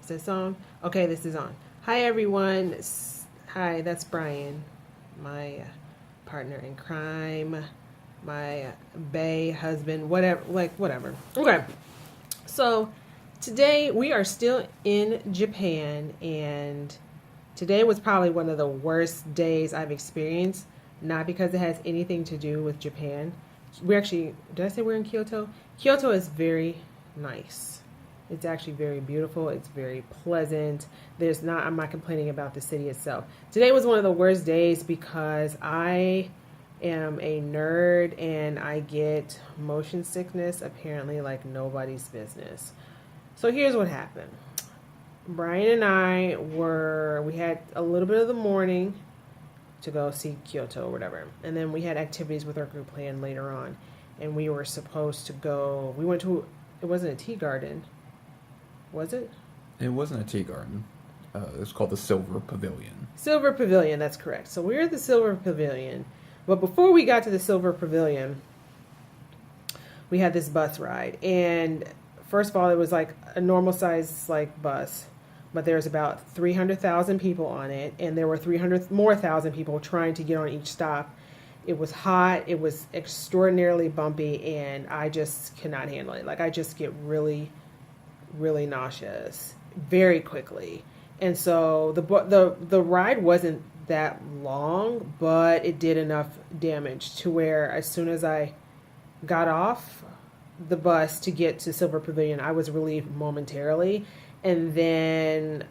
Is this on? Okay, this is on. Hi, everyone. Hi, that's Brian, my partner in crime, my bae husband, whatever. Okay, so today we are still in Japan, and today was probably one of the worst days I've experienced. Not because it has anything to do with Japan. Did I say we're in Kyoto? Kyoto is very nice. It's actually very beautiful. It's very pleasant. I'm not complaining about the city itself. Today was one of the worst days because I am a nerd and I get motion sickness apparently like nobody's business. So here's what happened. Brian and we had a little bit of the morning to go see Kyoto or whatever. And then we had activities with our group planned later on. And we were supposed to go, it wasn't a tea garden. Was it? It wasn't a tea garden. It was called the Silver Pavilion. Silver Pavilion, that's correct. So we were at the Silver Pavilion. But before we got to the Silver Pavilion, we had this bus ride. And first of all, it was like a normal size bus. But there's about 300,000 people on it, and there were 300 more thousand people trying to get on each stop. It was hot, it was extraordinarily bumpy, and I just cannot handle it. Like, I just get really, really nauseous very quickly. And so the ride wasn't that long, but it did enough damage to where as soon as I got off the bus to get to Silver Pavilion, I was relieved momentarily. And then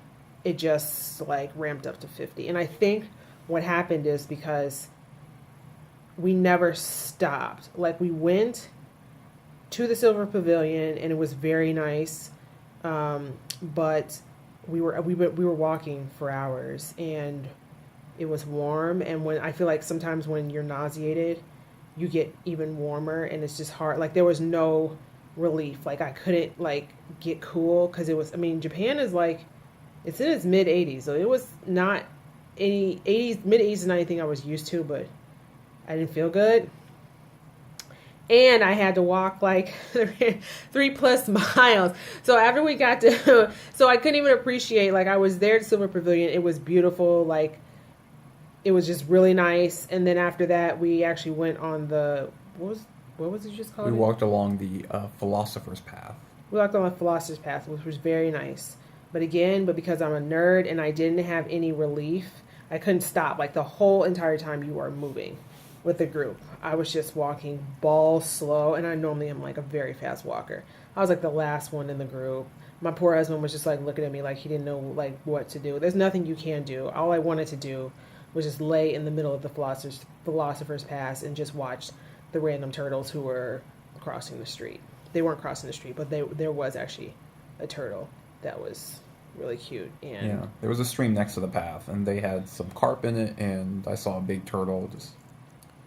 it just ramped up to 50. And I think what happened is because we never stopped. We went to the Silver Pavilion and it was very nice. But we were walking for hours and it was warm. And when I feel like sometimes when you're nauseated, you get even warmer and it's just hard. There was no relief. I couldn't get cool because it was, Japan is it's in its mid 80s, so it was not mid 80s is not anything I was used to, but I didn't feel good. And I had to walk 3+ miles. So after we got to, so I couldn't even appreciate, I was there at Silver Pavilion. It was beautiful. It was just really nice. And then after that, we actually went on what was it just called? We walked along the Philosophers Path. We walked on the Philosophers Path, which was very nice. But because I'm a nerd and I didn't have any relief, I couldn't stop. The whole entire time you are moving with the group. I was just walking ball slow, and I normally am a very fast walker. I was the last one in the group. My poor husband was just looking at me like he didn't know what to do. There's nothing you can do. All I wanted to do was just lay in the middle of the Philosophers Path and just watch the random turtles who were crossing the street. They weren't crossing the street, but there was actually a turtle that was really cute. And yeah, there was a stream next to the path, and they had some carp in it, and I saw a big turtle just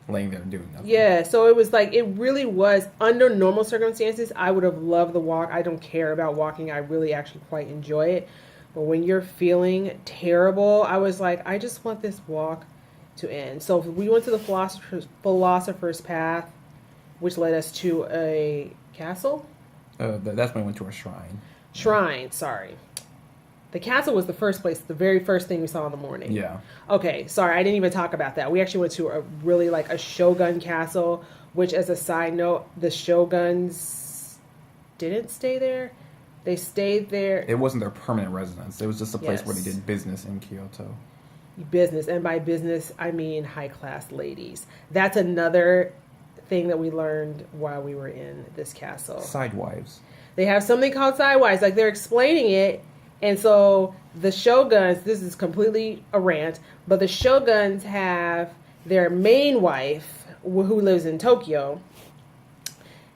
laying there doing nothing. Yeah, so it was it really was, under normal circumstances, I would have loved the walk. I don't care about walking. I really actually quite enjoy it. But when you're feeling terrible, I was I just want this walk to end. So we went to the Philosopher's Path, which led us to a castle. That's when we went to a shrine. Shrine, sorry. The castle was the very first thing we saw in the morning. Yeah. Okay, sorry, I didn't even talk about that. We actually went to a really a Shogun castle, which, as a side note, the Shoguns didn't stay there. They stayed there. It wasn't their permanent residence. It was just a place where they did business in Kyoto. Business, and by business I mean high class ladies. That's another thing that we learned while we were in this castle. Sidewives. They have something called sidewives. They're explaining it, and so the Shoguns. This is completely a rant, but the Shoguns have their main wife who lives in Tokyo,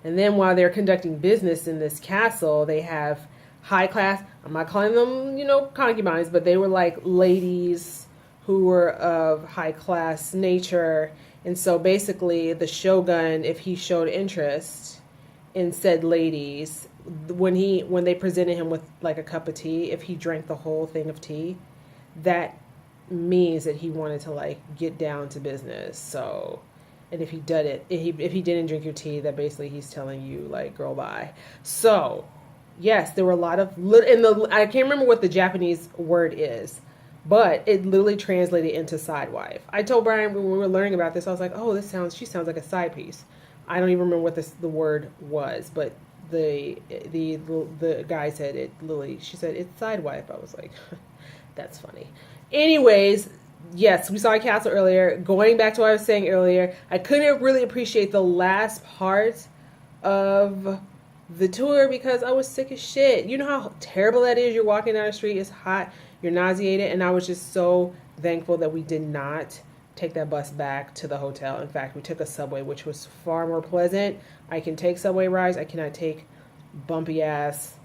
and then while they're conducting business in this castle, they have high class. I'm not calling them concubines, but they were ladies who were of high class nature. And so basically the shogun, if he showed interest in said ladies, when they presented him with a cup of tea, if he drank the whole thing of tea, that means that he wanted to get down to business. So, and if he didn't drink your tea, that basically he's telling you girl, bye. So Yes, there were a lot of I can't remember what the Japanese word is, but it literally translated into sidewife. I told Brian when we were learning about this, I was like, "Oh, she sounds like a side piece." I don't even remember what the word was, but the guy said it. Lily, she said it's sidewife. I was like, "That's funny." Anyways, yes, we saw a castle earlier. Going back to what I was saying earlier, I couldn't really appreciate the last part of the tour because I was sick as shit. You know how terrible that is? You're walking down the street, it's hot, you're nauseated, and I was just so thankful that we did not take that bus back to the hotel. In fact, we took a subway, which was far more pleasant. I can take subway rides. I cannot take bumpy ass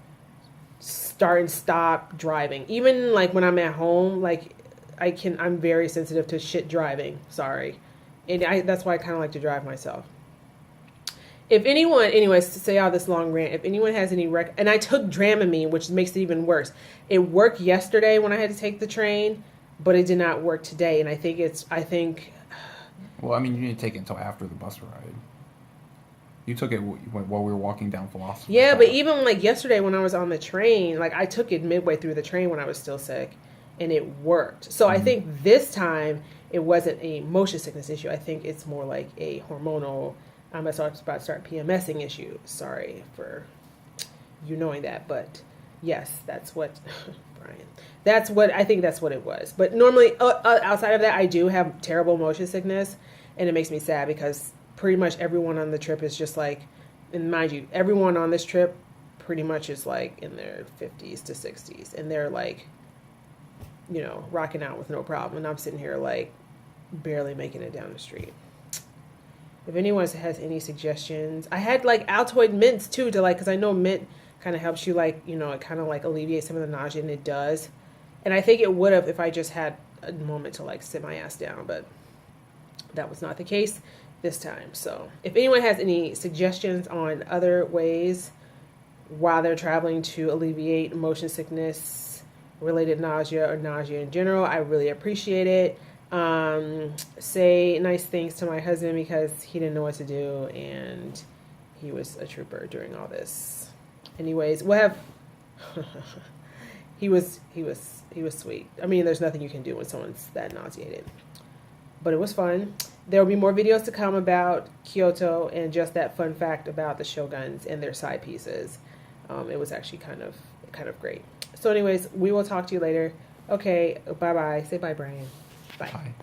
start and stop driving. Even like when I'm at home, like I'm very sensitive to shit driving. Sorry. And that's why I kind of like to drive myself. If anyone, anyways, to say all this long rant, if anyone has any and I took Dramamine, which makes it even worse. It worked yesterday when I had to take the train, but it did not work today. And I think. Well, I mean, you didn't take it until after the bus ride. You took it while we were walking down Philosophers Yeah, Path. but even like yesterday when I was on the train, like I took it midway through the train when I was still sick, and it worked. So I think this time it wasn't a motion sickness issue. I think it's more like a hormonal. I'm about to start PMSing issue. Sorry for you knowing that, but yes, that's what Brian. I think that's what it was. But normally, outside of that, I do have terrible motion sickness, and it makes me sad because pretty much everyone on the trip is just like, and mind you, everyone on this trip pretty much is like in their 50s to 60s, and they're like, rocking out with no problem, and I'm sitting here like barely making it down the street. If anyone has any suggestions, I had like Altoid mints too to like, because I know mint kind of helps you like, it kind of like alleviates some of the nausea, and it does. And I think it would have if I just had a moment to like sit my ass down, but that was not the case this time. So if anyone has any suggestions on other ways while they're traveling to alleviate motion sickness related nausea or nausea in general, I really appreciate it. Say nice things to my husband because he didn't know what to do and he was a trooper during all this. Anyways, we'll have he was sweet. I mean, there's nothing you can do when someone's that nauseated. But it was fun. There will be more videos to come about Kyoto and just that fun fact about the Shoguns and their side pieces. It was actually kind of great. So anyways, we will talk to you later. Okay, bye-bye. Say bye, Brian. Bye. Bye.